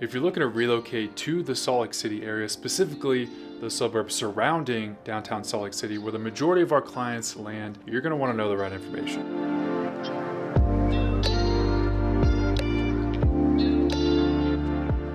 If you're looking to relocate to the Salt Lake City area, specifically the suburbs surrounding downtown Salt Lake City, where the majority of our clients land, you're going to want to know the right information.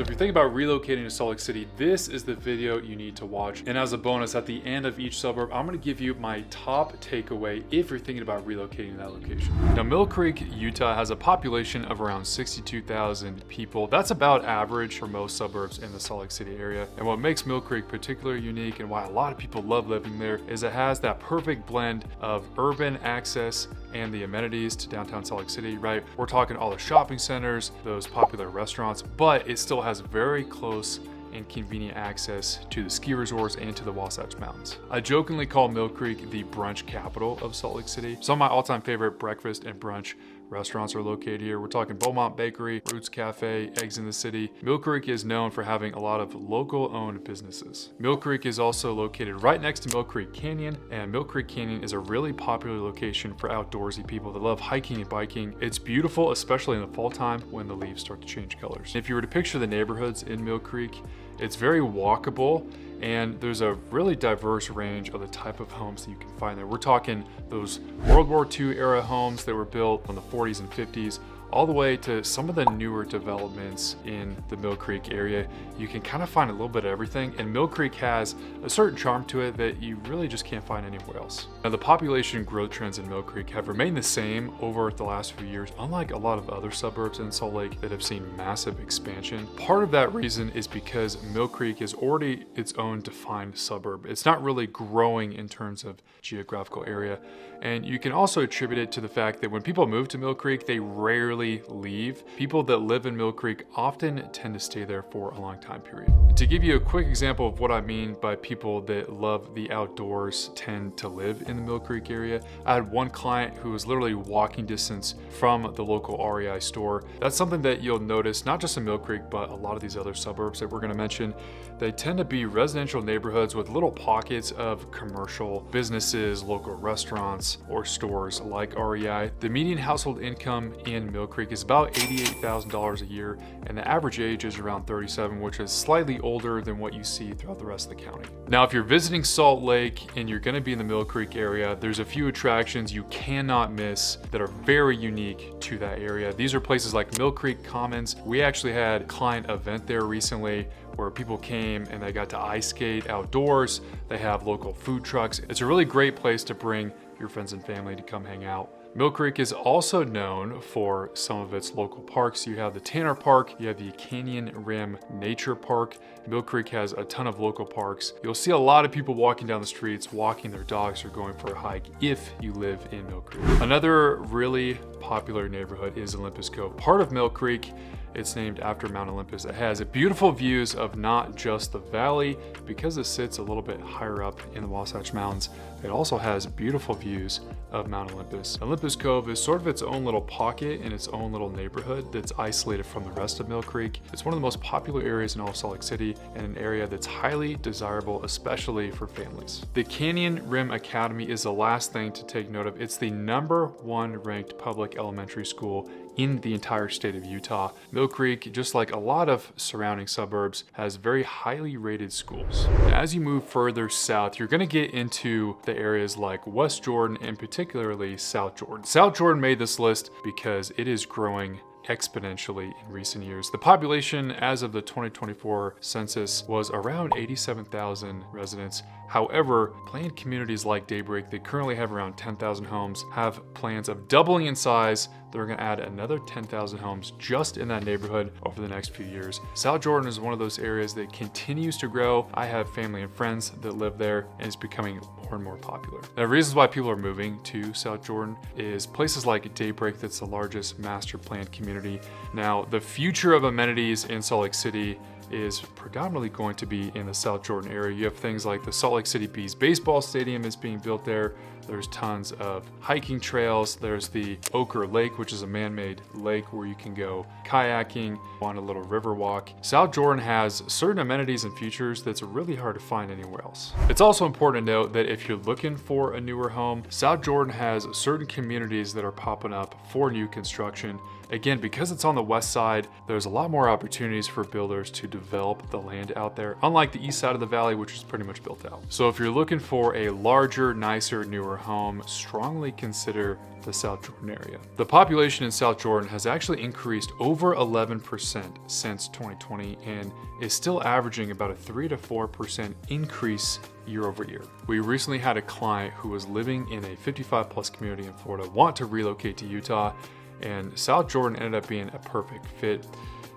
If you're thinking about relocating to Salt Lake City, this is the video you need to watch. And as a bonus, at the end of each suburb, I'm going to give you my top takeaway if you're thinking about relocating to that location. Now, Millcreek, Utah has a population of around 62,000 people. That's about average for most suburbs in the Salt Lake City area. And what makes Millcreek particularly unique and why a lot of people love living there is it has that perfect blend of urban access and the amenities to downtown Salt Lake City, right? We're talking all the shopping centers, those popular restaurants, but it still has very close and convenient access to the ski resorts and to the Wasatch Mountains. I jokingly call Millcreek the brunch capital of Salt Lake City. Some of my all-time favorite breakfast and brunch restaurants are located here. We're talking Beaumont Bakery, Roots Cafe, Eggs in the City. Millcreek is known for having a lot of local owned businesses. Millcreek is also located right next to Millcreek Canyon, and Millcreek Canyon is a really popular location for outdoorsy people that love hiking and biking. It's beautiful, especially in the fall time when the leaves start to change colors. If you were to picture the neighborhoods in Millcreek, it's very walkable, and there's a really diverse range of the type of homes that you can find there. We're talking those World War II era homes that were built in the 40s and 50s, all the way to some of the newer developments in the Millcreek area. You can kind of find a little bit of everything, and Millcreek has a certain charm to it that you really just can't find anywhere else. Now, the population growth trends in Millcreek have remained the same over the last few years, unlike a lot of other suburbs in Salt Lake that have seen massive expansion. Part of that reason is because Millcreek is already its own defined suburb. It's not really growing in terms of geographical area, and you can also attribute it to the fact that when people move to Millcreek, they rarely leave. People that live in Millcreek often tend to stay there for a long time period. To give you a quick example of what I mean by people that love the outdoors tend to live in the Millcreek area, I had one client who was literally walking distance from the local REI store. That's something that you'll notice not just in Millcreek, but a lot of these other suburbs that we're going to mention. They tend to be residential neighborhoods with little pockets of commercial businesses, local restaurants, or stores like REI. The median household income in Millcreek is about $88,000 a year, and the average age is around 37, which is slightly older than what you see throughout the rest of the county. Now, if you're visiting Salt Lake and you're going to be in the Millcreek area, there's a few attractions you cannot miss that are very unique to that area. These are places like Millcreek Commons. We actually had a client event there recently where people came and they got to ice skate outdoors. They have local food trucks. It's a really great place to bring your friends and family to come hang out. Millcreek is also known for some of its local parks. You have the Tanner Park, you have the Canyon Rim Nature Park. Millcreek has a ton of local parks. You'll see a lot of people walking down the streets, walking their dogs, or going for a hike if you live in Millcreek. Another really popular neighborhood is Olympus Cove, part of Millcreek. It's named after Mount Olympus. It has beautiful views of not just the valley, because it sits a little bit higher up in the Wasatch Mountains. It also has beautiful views of Mount Olympus. Olympus Cove is sort of its own little pocket in its own little neighborhood that's isolated from the rest of Millcreek. It's one of the most popular areas in all of Salt Lake City, and an area that's highly desirable, especially for families. The Canyon Rim Academy is the last thing to take note of. It's the #1 ranked public elementary school in the entire state of Utah. Millcreek, just like a lot of surrounding suburbs, has very highly rated schools. As you move further south, you're going to get into the areas like West Jordan and particularly South Jordan. South Jordan made this list because it is growing exponentially in recent years. The population as of the 2024 census was around 87,000 residents. However, planned communities like Daybreak that currently have around 10,000 homes have plans of doubling in size. They're going to add another 10,000 homes just in that neighborhood over the next few years. South Jordan is one of those areas that continues to grow. I have family and friends that live there, and it's becoming more and more popular. The reasons why people are moving to South Jordan is places like Daybreak, that's the largest master planned community. Now, the future of amenities in Salt Lake City is predominantly going to be in the South Jordan area. You have things like the Salt Lake City Bees baseball stadium is being built there. There's tons of hiking trails. There's the Ochre Lake, which is a man-made lake where you can go kayaking on a little river walk. South Jordan has certain amenities and features that's really hard to find anywhere else. It's also important to note that if you're looking for a newer home, South Jordan has certain communities that are popping up for new construction. Again, because it's on the west side, there's a lot more opportunities for builders to develop the land out there, unlike the east side of the valley, which is pretty much built out. So if you're looking for a larger, nicer, newer home, strongly consider the South Jordan area. The population in South Jordan has actually increased over 11% since 2020 and is still averaging about a 3 to 4% increase year over year. We recently had a client who was living in a 55 plus community in Florida want to relocate to Utah, and South Jordan ended up being a perfect fit.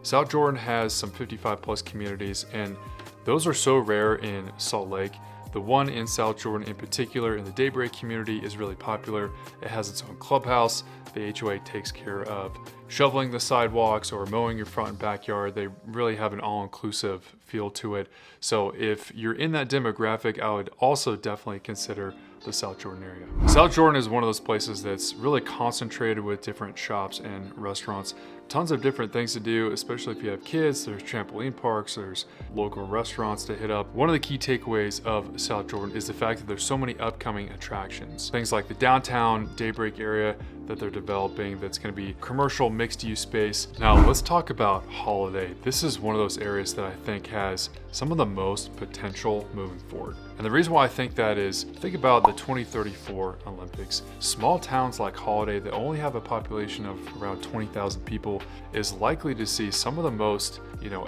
South Jordan has some 55 plus communities, and those are so rare in Salt Lake. The one in South Jordan in particular in the Daybreak community is really popular. It has its own clubhouse. The HOA takes care of shoveling the sidewalks or mowing your front and backyard. They really have an all-inclusive feel to it. So if you're in that demographic, I would also definitely consider the South Jordan area. South Jordan is one of those places that's really concentrated with different shops and restaurants. Tons of different things to do, especially if you have kids. There's trampoline parks, there's local restaurants to hit up. One of the key takeaways of South Jordan is the fact that there's so many upcoming attractions. Things like the downtown Daybreak area that they're developing that's going to be commercial mixed use space. Now let's talk about Holladay. This is one of those areas that I think has some of the most potential moving forward. And the reason why I think that is, think about the 2034 Olympics. Small towns like Holladay that only have a population of around 20,000 people is likely to see some of the most,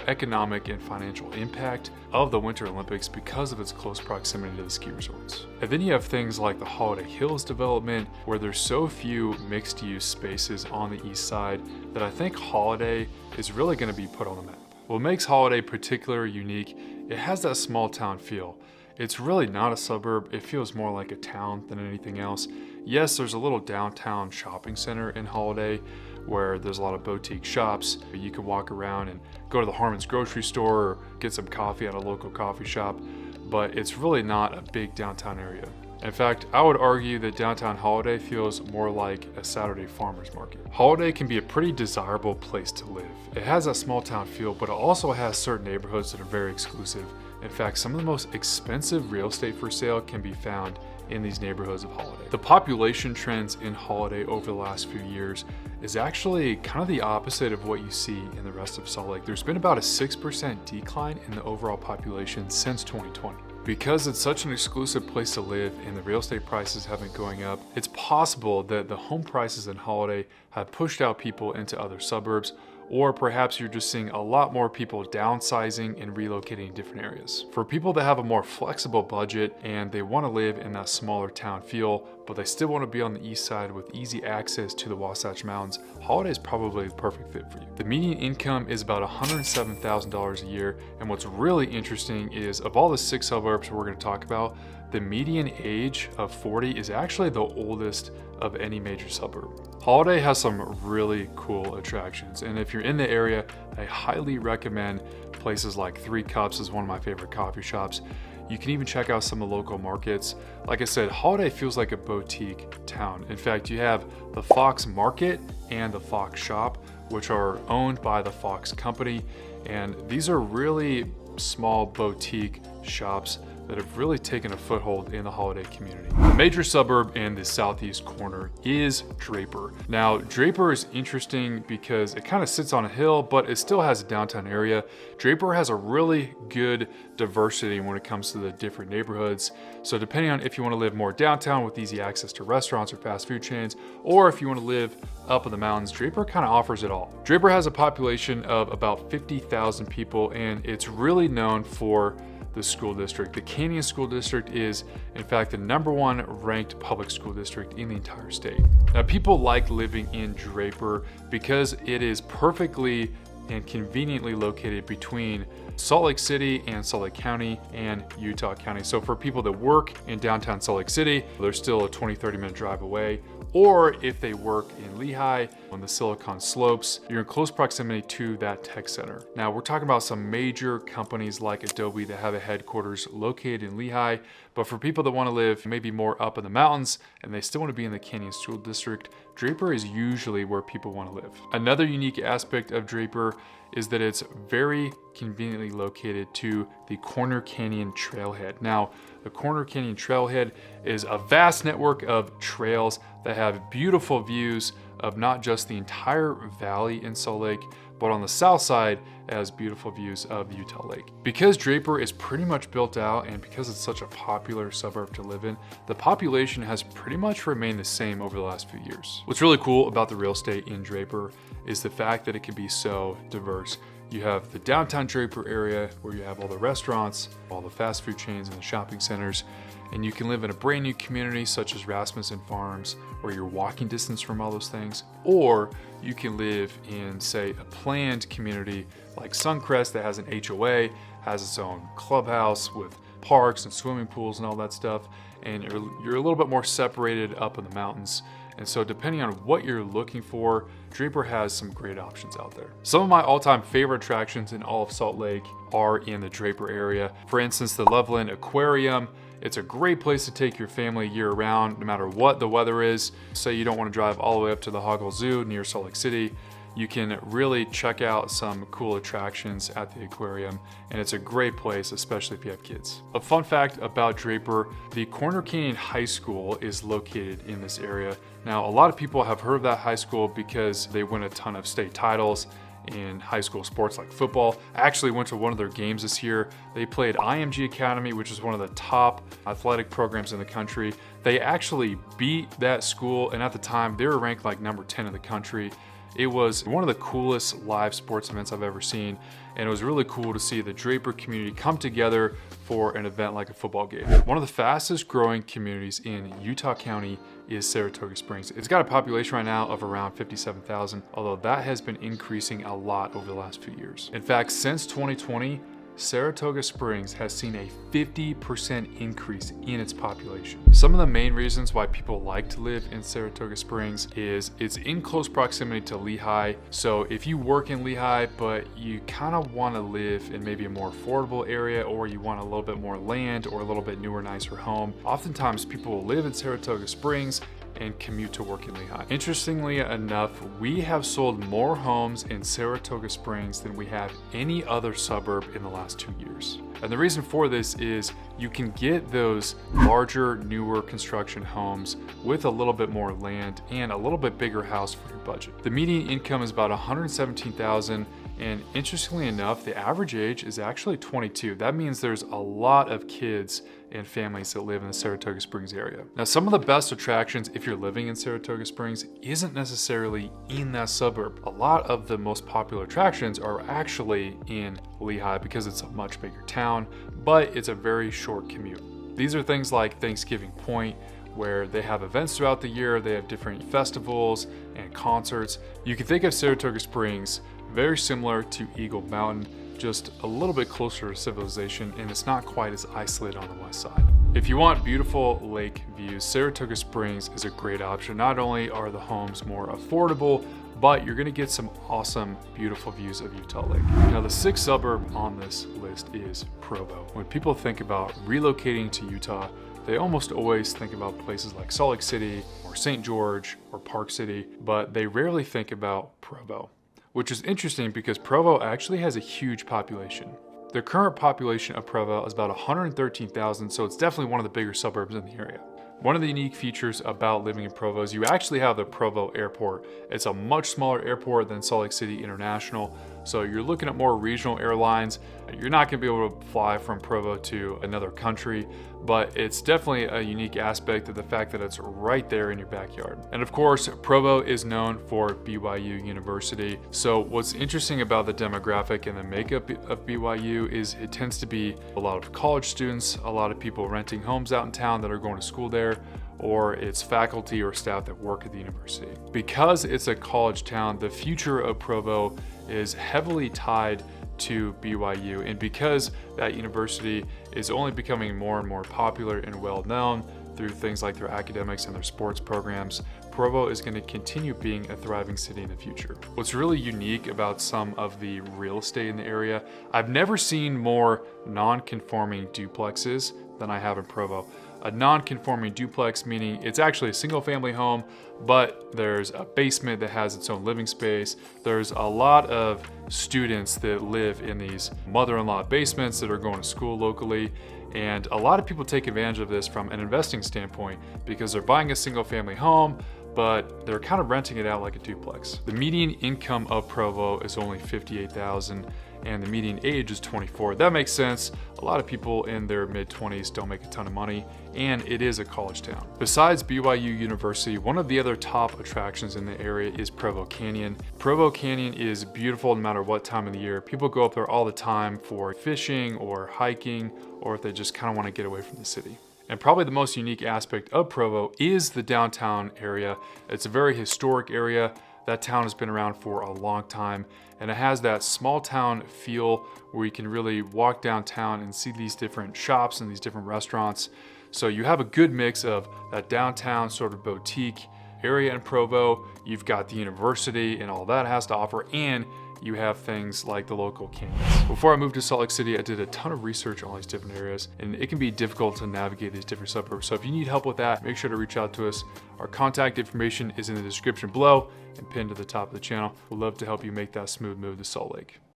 economic and financial impact of the Winter Olympics because of its close proximity to the ski resorts. And then you have things like the Holladay Hills development, where there's so few mixed use spaces on the east side that I think Holladay is really going to be put on the map. What makes Holladay particularly unique, it has that small town feel. It's really not a suburb. It feels more like a town than anything else. Yes, there's a little downtown shopping center in Holladay where there's a lot of boutique shops. You can walk around and go to the Harmon's grocery store or get some coffee at a local coffee shop, but it's really not a big downtown area. In fact, I would argue that downtown Holladay feels more like a Saturday farmer's market. Holladay can be a pretty desirable place to live. It has that small town feel, but it also has certain neighborhoods that are very exclusive. In fact, some of the most expensive real estate for sale can be found in these neighborhoods of Holladay. The population trends in Holladay over the last few years is actually kind of the opposite of what you see in the rest of Salt Lake. There's been about a 6% decline in the overall population since 2020. Because it's such an exclusive place to live and the real estate prices have been going up, it's possible that the home prices in Holladay have pushed out people into other suburbs, or perhaps you're just seeing a lot more people downsizing and relocating in different areas. For people that have a more flexible budget and they want to live in that smaller town feel, but they still want to be on the east side with easy access to the Wasatch Mountains, Holladay is probably the perfect fit for you. The median income is about $107,000 a year, and what's really interesting is, of all the 6 suburbs we're going to talk about, the median age of 40 is actually the oldest of any major suburb. Holladay has some really cool attractions, and if you're in the area, I highly recommend places like 3 Cups is one of my favorite coffee shops. You can even check out some of the local markets. Like I said, Holladay feels like a boutique town. In fact, you have the Fox Market and the Fox Shop, which are owned by the Fox Company, and these are really small boutique shops that have really taken a foothold in the Holladay community. The major suburb in the southeast corner is Draper. Now, Draper is interesting because it kind of sits on a hill, but it still has a downtown area. Draper has a really good diversity when it comes to the different neighborhoods. So depending on if you want to live more downtown with easy access to restaurants or fast food chains, or if you want to live up in the mountains, Draper kind of offers it all. Draper has a population of about 50,000 people, and it's really known for the school district. The Canyon School District is, in fact, the #1 ranked public school district in the entire state. Now, people like living in Draper because it is perfectly and conveniently located between Salt Lake City and Salt Lake County and Utah County. So for people that work in downtown Salt Lake City, they're still a 20-30 minute drive away. Or if they work in Lehi on the Silicon Slopes, you're in close proximity to that tech center. Now, we're talking about some major companies like Adobe that have a headquarters located in Lehi, but for people that want to live maybe more up in the mountains and they still want to be in the Canyon School District, Draper is usually where people want to live. Another unique aspect of Draper is that it's very conveniently located to the Corner Canyon Trailhead. Now, the Corner Canyon Trailhead is a vast network of trails that have beautiful views of not just the entire valley in Salt Lake, but on the south side it has beautiful views of Utah Lake. Because Draper is pretty much built out and because it's such a popular suburb to live in, the population has pretty much remained the same over the last few years. What's really cool about the real estate in Draper is the fact that it can be so diverse. You have the downtown Draper area where you have all the restaurants, all the fast food chains and the shopping centers, and you can live in a brand new community such as Rasmussen Farms where you're walking distance from all those things, or you can live in, say, a planned community like Suncrest that has an HOA, has its own clubhouse with parks and swimming pools and all that stuff, and you're a little bit more separated up in the mountains. And so depending on what you're looking for, Draper has some great options out there. Some of my all-time favorite attractions in all of Salt Lake are in the Draper area. For instance, the Loveland Aquarium. It's a great place to take your family year-round, no matter what the weather is. Say you don't want to drive all the way up to the 𝐂𝐎𝐍𝐿 Zoo near Salt Lake City. You can really check out some cool attractions at the aquarium, and it's a great place, especially if you have kids. A fun fact about Draper, the Corner Canyon High School is located in this area. Now, a lot of people have heard of that high school because they win a ton of state titles in high school sports like football. I actually went to one of their games this year. They played IMG Academy, which is one of the top athletic programs in the country. They actually beat that school, and at the time, they were ranked like number 10 in the country. It was one of the coolest live sports events I've ever seen, and it was really cool to see the Draper community come together for an event like a football game. One of the fastest growing communities in Utah County is Saratoga Springs. It's got a population right now of around 57,000, although that has been increasing a lot over the last few years. In fact, since 2020, Saratoga Springs has seen a 50% increase in its population. Some of the main reasons why people like to live in Saratoga Springs is it's in close proximity to Lehi. So if you work in Lehi, but you kind of want to live in maybe a more affordable area, or you want a little bit more land or a little bit newer, nicer home, oftentimes people will live in Saratoga Springs and commute to work in Lehi. Interestingly enough, we have sold more homes in Saratoga Springs than we have any other suburb in the last 2 years. And the reason for this is you can get those larger, newer construction homes with a little bit more land and a little bit bigger house for your budget. The median income is about $117,000, and interestingly enough, the average age is actually 22. That means there's a lot of kids and families that live in the Saratoga Springs area. Now, some of the best attractions if you're living in Saratoga Springs isn't necessarily in that suburb. A lot of the most popular attractions are actually in Lehi because it's a much bigger town, but it's a very short commute. These are things like Thanksgiving Point, where they have events throughout the year. They have different festivals and concerts. You can think of Saratoga Springs very similar to Eagle Mountain, just a little bit closer to civilization, and it's not quite as isolated on the west side. If you want beautiful lake views, Saratoga Springs is a great option. Not only are the homes more affordable, but you're gonna get some awesome, beautiful views of Utah Lake. Now, the sixth suburb on this list is Provo. When people think about relocating to Utah, they almost always think about places like Salt Lake City or St. George or Park City, but they rarely think about Provo, which is interesting because Provo actually has a huge population. The current population of Provo is about 113,000, so it's definitely one of the bigger suburbs in the area. One of the unique features about living in Provo is you actually have the Provo Airport. It's a much smaller airport than Salt Lake City International, so you're looking at more regional airlines. You're not going to be able to fly from Provo to another country, but it's definitely a unique aspect of the fact that it's right there in your backyard. And of course, Provo is known for BYU University. So what's interesting about the demographic and the makeup of BYU is it tends to be a lot of college students, a lot of people renting homes out in town that are going to school there, or it's faculty or staff that work at the university. Because it's a college town, the future of Provo is heavily tied to BYU, and because that university is only becoming more and more popular and well known through things like their academics and their sports programs, Provo is going to continue being a thriving city in the future. What's really unique about some of the real estate in the area, I've never seen more non-conforming duplexes than I have in Provo. A non-conforming duplex meaning it's actually a single family home, but there's a basement that has its own living space. There's a lot of students that live in these mother-in-law basements that are going to school locally. And a lot of people take advantage of this from an investing standpoint because they're buying a single family home, but they're kind of renting it out like a duplex. The median income of Provo is only $58,000 and the median age is 24. That makes sense. A lot of people in their mid-20s don't make a ton of money, and it is a college town. Besides BYU University, one of the other top attractions in the area is Provo Canyon. Provo Canyon is beautiful no matter what time of the year. People go up there all the time for fishing or hiking, or if they just kind of want to get away from the city. And probably the most unique aspect of Provo is the downtown area. It's a very historic area. That town has been around for a long time, and it has that small town feel where you can really walk downtown and see these different shops and these different restaurants. So you have a good mix of that downtown sort of boutique area in Provo. You've got the university and all that has to offer, and you have things like the local canyons. Before I moved to Salt Lake City, I did a ton of research on all these different areas, and it can be difficult to navigate these different suburbs. So if you need help with that, make sure to reach out to us. Our contact information is in the description below and pinned to the top of the channel. We'd love to help you make that smooth move to Salt Lake.